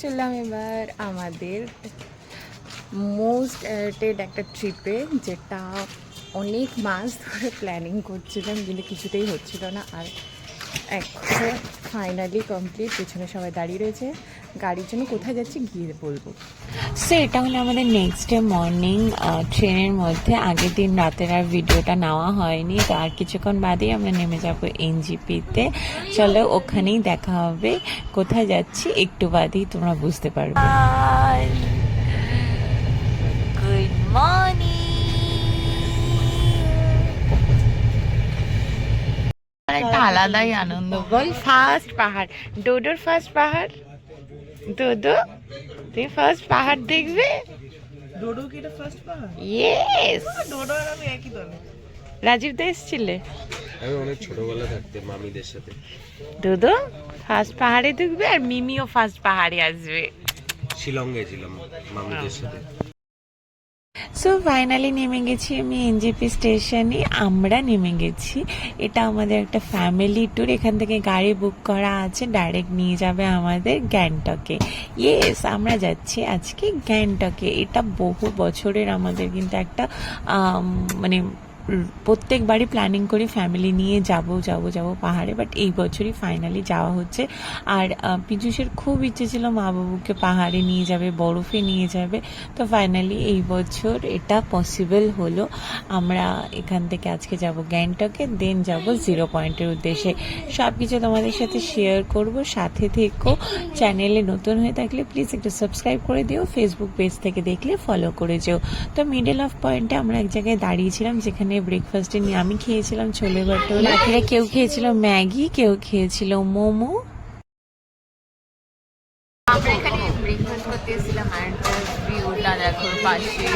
চললাম এবার আমাদের মোস্ট এয়ারটেড একটা ট্রিপে, যেটা অনেক মাস ধরে প্ল্যানিং করছিলাম কিন্তু কিছুতেই হচ্ছিল না। আর এখন ফাইনালি কমপ্লিট। পেছনে সবাই দাঁড়িয়ে রয়েছে, গাড়ির জন্য কোথায় যাচ্ছি গিয়ে বলবো। সো এটা হলো আমাদের নেক্সট ডে মর্নিং ট্রেনের মধ্যে। আগের দিন রাতের আর ভিডিওটা নেওয়া হয়নি, তো আর কিছুক্ষণ বাদেই আমরা নেমে যাব এনজিপিতে। চলো ওখানেই দেখা হবে। কোথায় যাচ্ছি একটু বাদেই তোমরা বুঝতে পারবে। Good morning. একটা আলাদাই আনন্দ বল। ফার্স্ট পাহাড়, ডোডোর ফার্স্ট পাহাড়। ডোডো তুই ফার্স্ট পাহাড় দেখবে? ডোডো কি এটা ফার্স্ট পাহাড়? ইয়েস। ডোডো আর আমি একই দলে। রাজীব দা এসেছিলে? আমি অনেক ছোটবেলা থাকতে মামিদের সাথে। ডোডো ফার্স্ট পাহাড়ে দেখবে আর মিমিও ফার্স্ট পাহাড়ে আসবে। শিলং গেছিলাম মামিদের সাথে। সো ফাইনালি নেমে গেছি আমি এনজেপি স্টেশনে। আমরা নেমে গেছি। এটা আমাদের একটা ফ্যামিলি ট্যুর। এখান থেকে গাড়ি বুক করা আছে, ডাইরেক্ট নিয়ে যাবে আমাদের গ্যাংটকে। ইয়েস, আমরা যাচ্ছি আজকে গ্যাংটকে। এটা বহু বছরের আমাদের কিন্তু একটা মানে প্রত্যেকবারই প্ল্যানিং করি ফ্যামিলি নিয়ে যাব পাহাড়ে, বাট এই বছরই ফাইনালি যাওয়া হচ্ছে। আর পীযূষের খুব ইচ্ছে ছিল মা বাবুকে পাহাড়ে নিয়ে যাবে, বরফে নিয়ে যাবে, তো ফাইনালি এই বছর এটা পসিবল হলো। আমরা এখান থেকে আজকে যাব গ্যাংটকে, দেন যাব 0 পয়েন্টের উদ্দেশ্যে। সব কিছু তোমাদের সাথে শেয়ার করব, সাথে থেকো। চ্যানেলে নতুন হয়ে থাকলে প্লিজ একটু সাবস্ক্রাইব করে দিও, ফেসবুক পেজ থেকে দেখলে ফলো করে যেও। তো মিডল অফ পয়েন্টে আমরা এক জায়গায় দাঁড়িয়েছিলাম, যেখানে ব্রেকফাস্টে নিয়ে আমি খেয়েছিলাম ছোলে ভাটোরে, বাকিরা কেউ খেয়েছিল ম্যাগি, কেউ খেয়েছিল মোমো। আমরা এখানে ব্রেকফাস্ট করতে এসেছিলাম আর ভিউটা দেখো পাশে।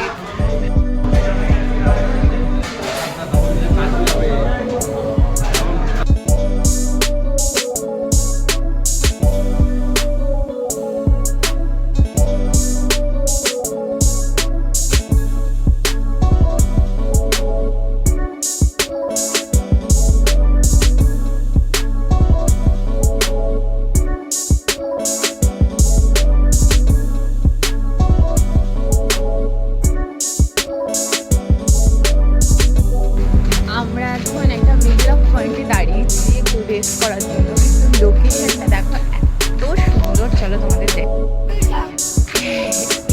আমরা এখন একটা মিডল অফ পয়েন্টে দাঁড়িয়েছি একটু রেস্ট করার জন্য, কিন্তু লোকেশনটা দেখো এত সুন্দর। চলো তোমাদের দেখো,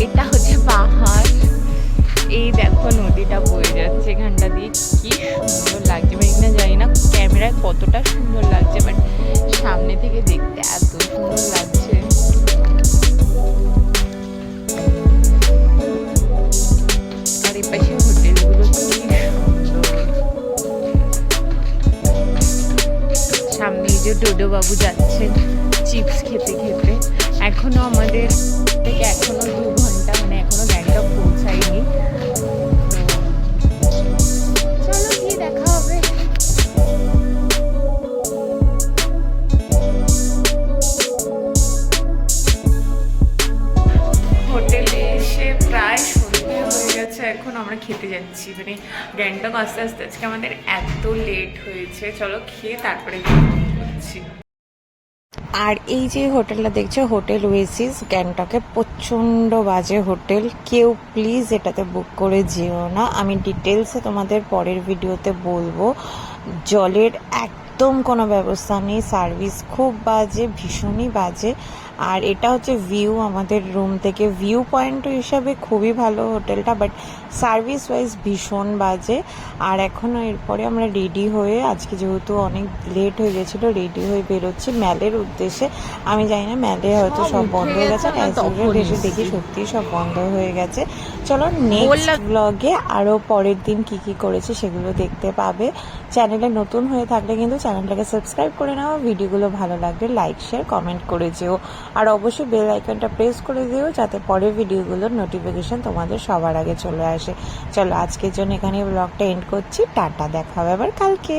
এটা হচ্ছে পাহাড়, এই দেখো নদীটা বয়ে যাচ্ছে এখানটা দিয়ে, কি সুন্দর লাগছে। মানে না জানি না ক্যামেরায় কতটা সুন্দর লাগছে, বাট সামনে থেকে দেখতে এত সুন্দর লাগছে। আর এই পাশে হোটেলগুলো কি সুন্দর। সামনে যে ডোডো বাবু যাচ্ছেন চিপস খেতে খেতে। এখনো আমাদের থেকে এখনো 2 ঘন্টা, মানে এখনো গ্যাংটক পৌঁছায়নি। চলো গিয়ে দেখা হবে। হোটেলে এসে প্রায় সন্ধ্যে হয়ে গেছে, এখন আমরা খেতে যাচ্ছি। মানে গ্যাংটক আস্তে আস্তে আজকে আমাদের এত লেট হয়েছে। চলো খেয়ে তারপরে হচ্ছি। আর এই যে হোটেলটা দেখছো, হোটেল ওয়েসিস গ্যাংটকে, প্রচণ্ড বাজে হোটেল। কেউ প্লিজ এটাতে বুক করে যেও না। আমি ডিটেলসে তোমাদের পরের ভিডিওতে বলবো। জলের একদম কোনো ব্যবস্থা নেই, সার্ভিস খুব বাজে, ভীষণই বাজে। আর এটা হচ্ছে ভিউ আমাদের রুম থেকে, ভিউ পয়েন্ট হিসাবে খুবই ভালো হোটেলটা, বাট সার্ভিস ওয়াইজ ভীষণ বাজে। আর এখনও এরপরে আমরা রেডি হয়ে, আজকে যেহেতু অনেক লেট হয়ে গেছিলো, রেডি হয়ে বেরোচ্ছি ম্যালের উদ্দেশ্যে। আমি জানি না ম্যালে হয়তো সব বন্ধ হয়ে গেছে, এসে দেখি সত্যি সব বন্ধ হয়ে গেছে। চলো নেক্সট ব্লগে আরও পরের দিন কি কি করেছে সেগুলো দেখতে পাবে। চ্যানেলে নতুন হয়ে থাকলে কিন্তু চ্যানেলটাকে সাবস্ক্রাইব করে নাও। ভিডিওগুলো ভালো লাগলে লাইক শেয়ার কমেন্ট করে যেও। আর অবশ্যই বেল আইকনটা প্রেস করে দিও, যাতে পরের ভিডিওগুলোর নোটিফিকেশন তোমাদের সবার আগে চলে আসে। চলো আজকের জন্য এখানে ব্লগটা এন্ড করছি। টাটা, দেখা হবে আবার কালকে।